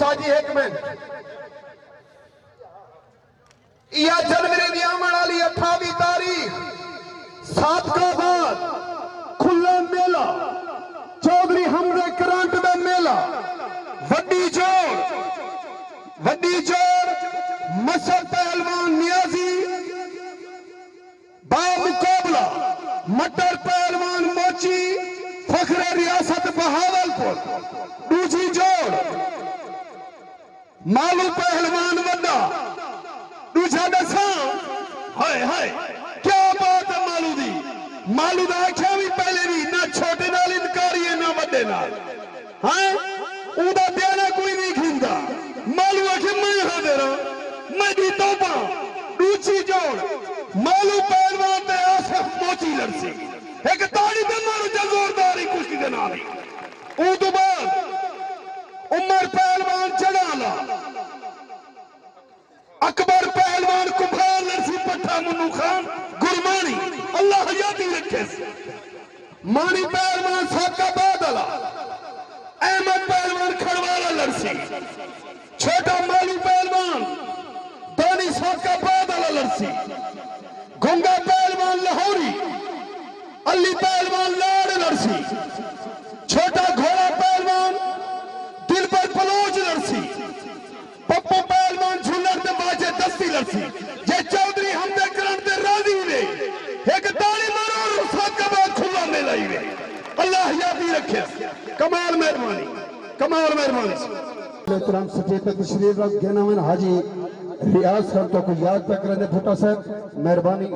उसाजी एक मिनट या जनवरी दी आमण वाली 28 तारीख सादकाबाद खुला मेला चौधरी हमजा करंट दा मेला वड्डी जोड़ मसद पहलवान नियाजी बा मुकाबला मटर पहलवान मोची फखरे रियासत बहावलपुर दूसरी जोड़ मालू पहलवान वड्डा दूसरा दसा हाय हाय क्या बात है मालू दा आख्या भी पहले भी ना छोटे नाल इनकारी है ना वड्डे नाल हां उदा देना कोई नहीं खिंदा मालू आखे मैं हाजिर मैं दी तौबा दूसरी जोड़ मालू पहलवान ते आसफ मोची लड़सी एक ताड़ी ते मारू जोरदारी कुश्ती दे नाल ओ तो बाद उमर पहलवान चढ़ाला अकबर पहलवान कुम्हार लड़सी पट्टा मुन्नू खान गुरमानी अल्लाह हयाती रखे मानी पहलवान साका बादला अहमद पहलवान खड़वाला लड़सी छोटा मालू पहलवान दानी साका बादला लड़सी गुंगा पहलवान लाहौरी अली पहलवान लाड़ लड़सी छोटा घोड़ा पहलवान दिल पर पलोज लड़सी पप्पू पहलवान झूलर ते बाजे दस्ती लड़सी जे चौधरी हमदे करंट ते राजी हुए एक ताली मारो और साथ का बाद खुला मेला ही वे अल्लाह याद रखे कमाल मेहरबानी एहतराम सचेत तशरीफ रख गहनावन हाजी रियाज सर तो को याद तक रहने फुटा साहब मेहरबानी